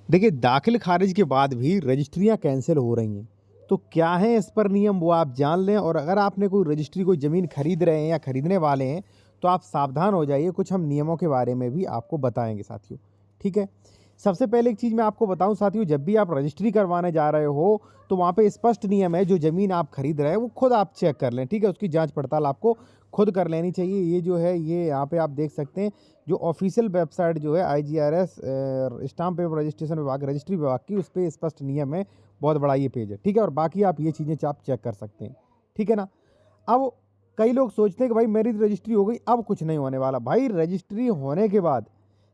देखिए, दाखिल खारिज के बाद भी रजिस्ट्रियाँ कैंसल हो रही हैं। तो क्या है इस पर नियम वो आप जान लें, और अगर आपने कोई रजिस्ट्री कोई ज़मीन खरीद रहे हैं या खरीदने वाले हैं, तो आप सावधान हो जाइए। कुछ हम नियमों के बारे में भी आपको बताएँगे साथियों, ठीक है? सबसे पहले एक चीज़ मैं आपको बताऊँ साथियों, जब भी आप रजिस्ट्री करवाने जा रहे हो, तो वहाँ पे स्पष्ट नियम है, जो ज़मीन आप खरीद रहे हैं, वो खुद आप चेक कर लें, ठीक है? उसकी जाँच-पड़ताल आपको खुद कर लेनी चाहिए। ये जो है, ये यहाँ पे आप देख सकते हैं, जो ऑफ़िशियल वेबसाइट जो है आईजीआरएस स्टाम्प एवं रजिस्ट्रेशन विभाग, रजिस्ट्री विभाग की, उस पे स्पष्ट नियम है, बहुत बड़ा ये पेज है, ठीक है? और बाकी आप ये चीज़ें आप चेक कर सकते हैं, ठीक है ना? अब कई लोग सोचते हैं कि भाई मेरी तो रजिस्ट्री हो गई, अब कुछ नहीं होने वाला। भाई रजिस्ट्री होने के बाद,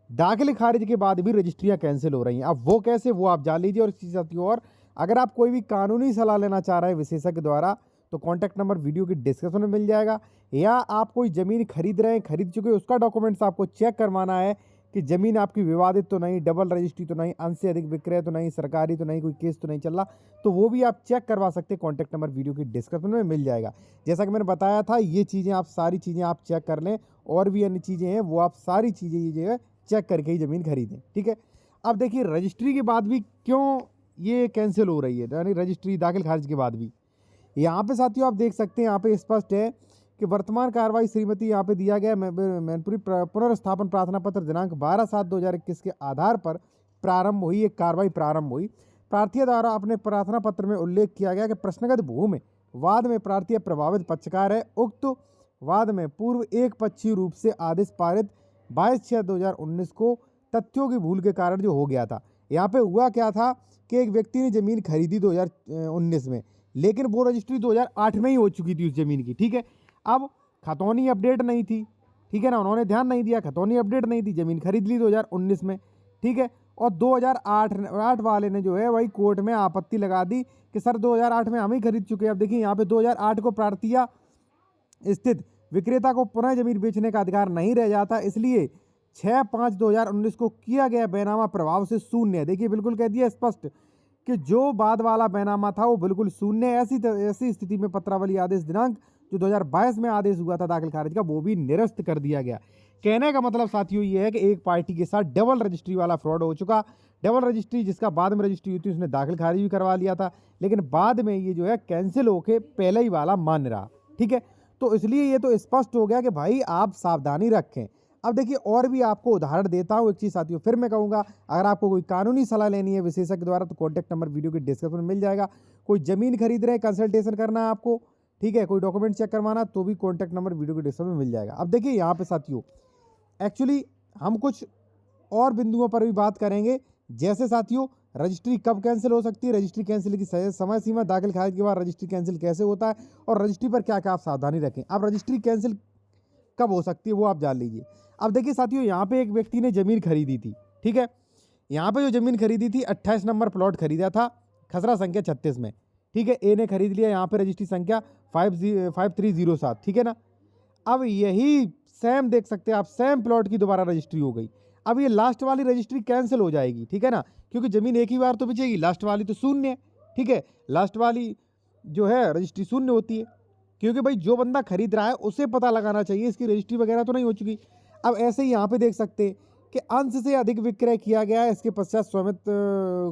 दाखिल खारिज के बाद भी रजिस्ट्रियाँ कैंसल हो रही हैं। अब वो कैसे, वो आप जान लीजिए। और इसी साथियों, और अगर आप कोई भी कानूनी सलाह लेना चाह रहे हैं विशेषज्ञ द्वारा, तो कॉन्टैक्ट नंबर वीडियो की डिस्क्रिप्शन में मिल जाएगा। या आप कोई ज़मीन खरीद रहे हैं, खरीद चुके हैं, उसका डॉक्यूमेंट्स आपको चेक करवाना है कि ज़मीन आपकी विवादित तो नहीं, डबल रजिस्ट्री तो नहीं, अंश से अधिक विक्रय तो नहीं, सरकारी तो नहीं, कोई केस तो नहीं चल रहा, तो वो भी आप चेक करवा सकते हैं। कॉन्टैक्ट नंबर वीडियो की डिस्क्रिप्शन में मिल जाएगा। जैसा कि मैंने बताया था, ये चीज़ें आप सारी चीज़ें आप चेक कर लें, और भी अन्य चीज़ें हैं, वो आप सारी चीज़ें ये जो है चेक करके ही ज़मीन खरीदें, ठीक है? अब देखिए, रजिस्ट्री के बाद भी क्यों ये कैंसिल हो रही है, यानी रजिस्ट्री दाखिल खारिज के बाद भी। यहाँ पे साथियों आप देख सकते हैं, यहाँ पे स्पष्ट है कि वर्तमान कार्रवाई श्रीमती, यहाँ पे दिया गया है, मैनपुरी पुनर्स्थापन प्रार्थना पत्र दिनांक 12/7/2021 के आधार पर प्रारंभ हुई, एक कार्रवाई प्रारंभ हुई। प्रार्थी द्वारा अपने प्रार्थना पत्र में उल्लेख किया गया कि प्रश्नगत भूमि वाद में प्रार्थी प्रभावित पक्षकार है। उक्त वाद में पूर्व एक पक्षीय रूप से आदेश पारित 22/6/2019 को तथ्यों की भूल के कारण जो हो गया था। यहाँ पे हुआ क्या था कि एक व्यक्ति ने ज़मीन खरीदी 2019 में, लेकिन वो रजिस्ट्री 2008 में ही हो चुकी थी उस ज़मीन की, ठीक है? अब खतौनी अपडेट नहीं थी, ठीक है ना? उन्होंने ध्यान नहीं दिया, खतौनी अपडेट नहीं थी, ज़मीन खरीद ली 2019 में, ठीक है? और 2008 वाले ने जो है वही कोर्ट में आपत्ति लगा दी कि सर 2008 में हम ही खरीद चुके हैं। अब देखिए, यहाँ पे 2008 को प्रार्थीय स्थित विक्रेता को पुनः जमीन बेचने का अधिकार नहीं रह जाता, इसलिए 6/5/2019 को किया गया बैनामा प्रभाव से शून्य है। देखिए, बिल्कुल कह दिया स्पष्ट कि जो बाद वाला बैनामा था वो बिल्कुल शून्य है। ऐसी स्थिति में पत्रावली आदेश दिनांक जो 2022 में आदेश हुआ था दाखिल खारिज का, वो भी निरस्त कर दिया गया। कहने का मतलब साथियों ये है कि एक पार्टी के साथ डबल रजिस्ट्री वाला फ्रॉड हो चुका। डबल रजिस्ट्री जिसका बाद में रजिस्ट्री हुई थी, उसने दाखिल खारिज भी करवा लिया था, लेकिन बाद में ये जो है कैंसिल होके पहले ही वाला मान्य रहा, ठीक है? तो इसलिए ये तो स्पष्ट हो गया कि भाई आप सावधानी रखें। अब देखिए, और भी आपको उदाहरण देता हूँ एक चीज़ साथियों, फिर मैं कहूँगा, अगर आपको कोई कानूनी सलाह लेनी है विशेषज्ञ द्वारा, तो कॉन्टैक्ट नंबर वीडियो के डिस्क्रिप्शन में मिल जाएगा। कोई ज़मीन खरीद रहे हैं, कंसल्टेशन करना है आपको, ठीक है? कोई डॉक्यूमेंट चेक करवाना, तो भी कॉन्टैक्ट नंबर वीडियो के डिस्क्रिप्शन में मिल जाएगा। अब देखिए, यहाँ पे साथियों एक्चुअली हम कुछ और बिंदुओं पर भी बात करेंगे, जैसे साथियों रजिस्ट्री कब कैंसिल हो सकती है, रजिस्ट्री कैंसिल की समय सीमा, दाखिल खारिज के बाद रजिस्ट्री कैंसिल कैसे होता है, और रजिस्ट्री पर क्या क्या आप सावधानी रखें। अब रजिस्ट्री कैंसिल कब हो सकती है वो आप जान लीजिए। अब देखिए साथियों, यहाँ पे एक व्यक्ति ने ज़मीन खरीदी थी, ठीक है? यहाँ पे जो ज़मीन खरीदी थी, 28 नंबर प्लॉट खरीदा था, खसरा संख्या 36 में, ठीक है? ए ने खरीद लिया, यहाँ पे रजिस्ट्री संख्या 5307, ठीक है ना? अब यही सेम देख सकते हैं आप, सेम प्लॉट की दोबारा रजिस्ट्री हो गई। अब ये लास्ट वाली रजिस्ट्री कैंसिल हो जाएगी, ठीक है ना? क्योंकि ज़मीन एक ही बार तो बिचेगी, लास्ट वाली तो शून्य है, ठीक है? लास्ट वाली जो है रजिस्ट्री शून्य होती है, क्योंकि भाई जो बंदा खरीद रहा है उसे पता लगाना चाहिए इसकी रजिस्ट्री वगैरह तो नहीं हो चुकी। अब ऐसे ही यहाँ पे देख सकते हैं कि अंश से अधिक विक्रय किया गया है, इसके पश्चात स्वामित्व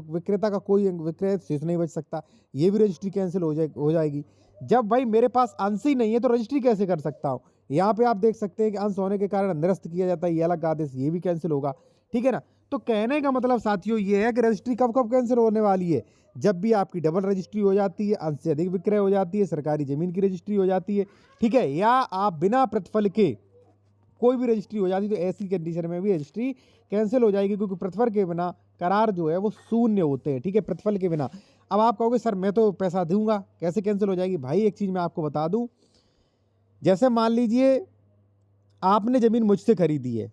विक्रेता का कोई विक्रय शेष नहीं बच सकता, ये भी रजिस्ट्री कैंसिल हो जाएगी। जब भाई मेरे पास अंश ही नहीं है, तो रजिस्ट्री कैसे कर सकता हूँ? यहाँ पे आप देख सकते हैं कि अंश होने के कारण निरस्त किया जाता है, ये अलग आदेश, ये भी कैंसिल होगा, ठीक है ना? तो कहने का मतलब साथियों ये है कि रजिस्ट्री कब कब कैंसिल होने वाली है, जब भी आपकी डबल रजिस्ट्री हो जाती है, अंश से अधिक विक्रय हो जाती है, सरकारी ज़मीन की रजिस्ट्री हो जाती है, ठीक है? या आप बिना प्रतिफल के कोई भी रजिस्ट्री हो जाती है, तो ऐसी कंडीशन में भी रजिस्ट्री कैंसिल हो जाएगी, क्योंकि प्रतिफल के बिना करार जो है वो शून्य होते हैं, ठीक है? प्रतिफल के बिना। अब आप कहोगे सर मैं तो पैसा दूंगा, कैसे कैंसिल हो जाएगी? भाई एक चीज़ मैं आपको बता दूं, जैसे मान लीजिए आपने ज़मीन मुझसे खरीदी है,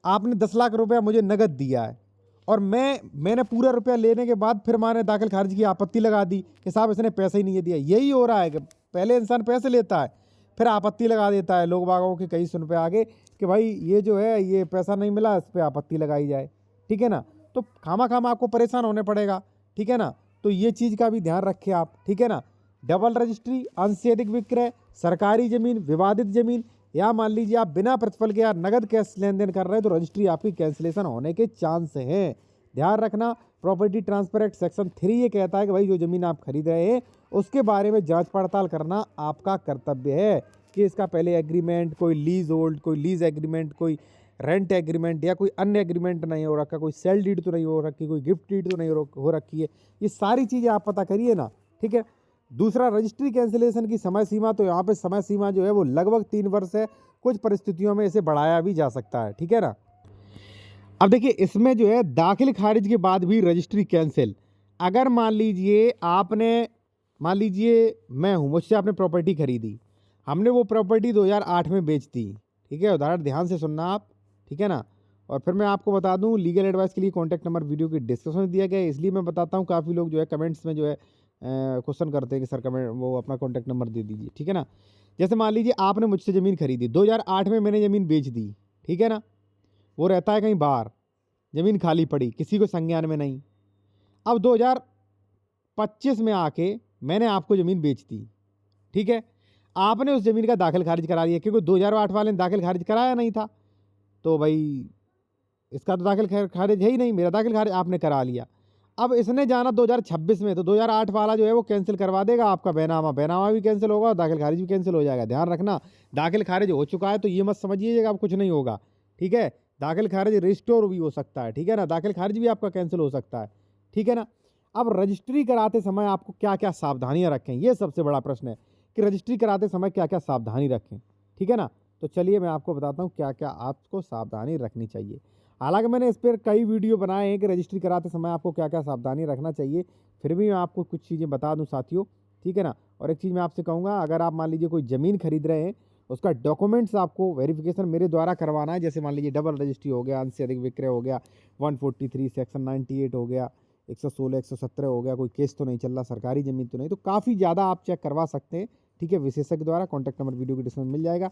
आपने 10 लाख रुपया मुझे नगद दिया है, और मैंने पूरा रुपया लेने के बाद फिर मैंने दाखिल खारिज की आपत्ति लगा दी कि साहब इसने पैसा ही नहीं दिया। यही हो रहा है कि पहले इंसान पैसे लेता है, फिर आपत्ति लगा देता है लोग बागों के कई सुन पे आगे कि भाई ये जो है ये पैसा नहीं मिला, इस पर आपत्ति लगाई जाए, ठीक है ना? तो खामा खामा आपको परेशान होने पड़ेगा, ठीक है ना? तो ये चीज़ का भी ध्यान रखें आप, ठीक है ना? डबल रजिस्ट्री, अंश से अधिक विक्रय, सरकारी ज़मीन, विवादित ज़मीन, या मान लीजिए आप बिना प्रतिफल के या नगद कैश लेन देन कर रहे हैं, तो रजिस्ट्री आपकी कैंसिलेशन होने के चांस हैं, ध्यान रखना, प्रॉपर्टी ट्रांसफर एक्ट सेक्शन 3 ये कहता है कि भाई जो ज़मीन आप खरीद रहे हैं उसके बारे में जांच पड़ताल करना आपका कर्तव्य है कि इसका पहले एग्रीमेंट, कोई लीज होल्ड, कोई लीज एग्रीमेंट, कोई रेंट एग्रीमेंट या कोई अन्य एग्रीमेंट नहीं हो रखा, कोई सेल डीड तो नहीं हो रखी, कोई गिफ्ट डीड तो नहीं हो रखी है। ये सारी चीज़ें आप पता करिए ना, ठीक है। दूसरा, रजिस्ट्री कैंसिलेशन की समय सीमा, तो यहाँ पे समय सीमा जो है वो लगभग 3 वर्ष है। कुछ परिस्थितियों में इसे बढ़ाया भी जा सकता है, ठीक है ना। अब देखिए इसमें जो है दाखिल खारिज के बाद भी रजिस्ट्री कैंसिल, अगर मान लीजिए मैं हूँ, मुझसे आपने प्रॉपर्टी खरीदी, हमने वो प्रॉपर्टी 2008 में बेच दी, ठीक है। उदाहरण ध्यान से सुनना आप, ठीक है ना। और फिर मैं आपको बता दूं, लीगल एडवाइस के लिए कॉन्टैक्ट नंबर वीडियो की डिस्क्रिप्शन में दिया गया है, इसलिए मैं बताता हूँ। काफ़ी लोग जो है कमेंट्स में जो है क्वेश्चन करते हैं कि सर कमेंट वो अपना कॉन्टैक्ट नंबर दे दीजिए, ठीक है ना। जैसे मान लीजिए आपने मुझसे ज़मीन खरीदी, 2008 में मैंने ज़मीन बेच दी, ठीक है ना। वो रहता है कहीं बाहर, ज़मीन खाली पड़ी, किसी को संज्ञान में नहीं। अब 2025 में आके मैंने आपको ज़मीन बेच दी, ठीक है। आपने उस ज़मीन का दाखिल खारिज करा दिया, क्योंकि 2008 वाले ने दाखिल खारिज कराया नहीं था, तो भाई इसका तो दाखिल खारिज है ही नहीं, मेरा दाखिल खारिज आपने करा लिया। अब इसने जाना 2026 में, तो 2008 वाला जो है वो कैंसिल करवा देगा आपका बैनामा, बैनामा भी कैंसिल होगा और दाखिल खारिज भी कैंसिल हो जाएगा। ध्यान रखना, दाखिल खारिज हो चुका है तो ये मत समझिएगा अब कुछ नहीं होगा, ठीक है। दाखिल खारिज रिस्टोर भी हो सकता है, ठीक है ना, दाखिल खारिज भी आपका कैंसिल हो सकता है, ठीक है ना। अब रजिस्ट्री कराते समय आपको क्या क्या सावधानियां रखें, ये सबसे बड़ा प्रश्न है कि रजिस्ट्री कराते समय क्या क्या सावधानी रखें, ठीक है ना। तो चलिए मैं आपको बताता हूँ क्या क्या आपको सावधानी रखनी चाहिए। हालांकि मैंने इस पर कई वीडियो बनाए हैं कि रजिस्ट्री कराते समय आपको क्या क्या सावधानी रखना चाहिए, फिर भी मैं आपको कुछ चीज़ें बता दूं साथियों, ठीक है ना। और एक चीज़ मैं आपसे कहूँगा, अगर आप मान लीजिए कोई ज़मीन खरीद रहे हैं, उसका डॉक्यूमेंट्स आपको वेरिफिकेशन मेरे द्वारा करवाना है। जैसे मान लीजिए डबल रजिस्ट्री हो गया, अंश से अधिक विक्रय हो गया, 143 सेक्शन 98 हो गया, 116 117 हो गया, कोई केस तो नहीं चल रहा, सरकारी ज़मीन तो नहीं, तो काफ़ी ज़्यादा आप चेक करवा सकते हैं, ठीक है, विशेषज्ञ द्वारा। कॉन्टैक्ट नंबर वीडियो की डिस्क्रिप्शन में मिल जाएगा।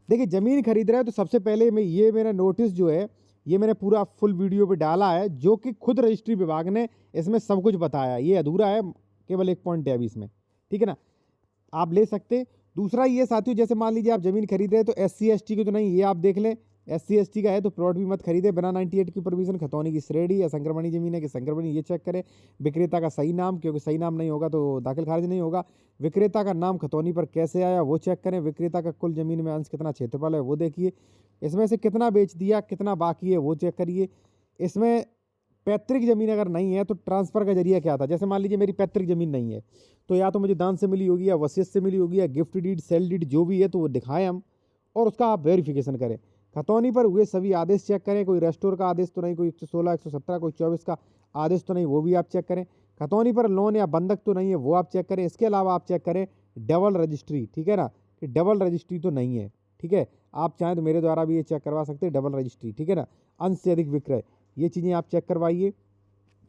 देखिए ज़मीन खरीद रहे हैं तो सबसे पहले मेरा नोटिस जो है ये मैंने पूरा फुल वीडियो पे डाला है, जो कि खुद रजिस्ट्री विभाग ने इसमें सब कुछ बताया, ये अधूरा है, केवल एक पॉइंट है अभी इसमें, ठीक है ना, आप ले सकते हैं। दूसरा ये साथियों, जैसे मान लीजिए आप ज़मीन खरीद रहे हैं तो SC ST की तो नहीं, ये आप देख लें, SC ST का है तो प्लॉट भी मत खरीदे बिना 98 की परमिशन। खतौनी की श्रेणी या संक्रमणी ज़मीन है कि संक्रमणी, ये चेक करें। विक्रेता का सही नाम, क्योंकि सही नाम नहीं होगा तो दाखिल खारिज नहीं होगा। विक्रेता का नाम खतौनी पर कैसे आया वो चेक करें। विक्रेता का कुल ज़मीन में अंश कितना क्षेत्रफल है वो देखिए। इसमें से कितना बेच दिया, कितना बाकी है वो चेक करिए। इसमें पैतृक ज़मीन अगर नहीं है तो ट्रांसफ़र का जरिया क्या था। जैसे मान लीजिए मेरी पैतृक ज़मीन नहीं है, तो या तो मुझे दान से मिली होगी या वसीयत से मिली होगी या गिफ्ट डीड, सेल डीड जो भी है, तो वो दिखाएं हम और उसका आप वेरिफिकेशन करें। खतौनी पर हुए सभी आदेश चेक करें, कोई रेस्टोर का आदेश तो नहीं, कोई 116 117 कोई 24 का आदेश तो नहीं, वो भी आप चेक करें। खतौनी पर लोन या बंधक तो नहीं है, वो आप चेक करें। इसके अलावा आप चेक करें डबल रजिस्ट्री, ठीक है ना, कि डबल रजिस्ट्री तो नहीं है, ठीक है। आप चाहें तो मेरे द्वारा भी ये चेक करवा सकते हैं, डबल रजिस्ट्री, ठीक है ना। अंश से अधिक विक्रय, ये चीज़ें आप चेक करवाइए,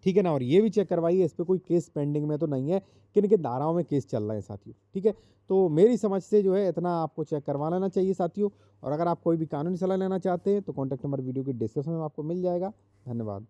ठीक है ना। और ये भी चेक करवाइए इस पे कोई केस पेंडिंग में तो नहीं है, किन किन धाराओं में केस चल रहे हैं साथियों, ठीक है। तो मेरी समझ से जो है इतना आपको चेक करवा लेना चाहिए साथियों। और अगर आप कोई भी कानूनी सलाह लेना चाहते हैं तो कॉन्टैक्ट नंबर वीडियो की डिस्क्रिप्शन में आपको मिल जाएगा। धन्यवाद।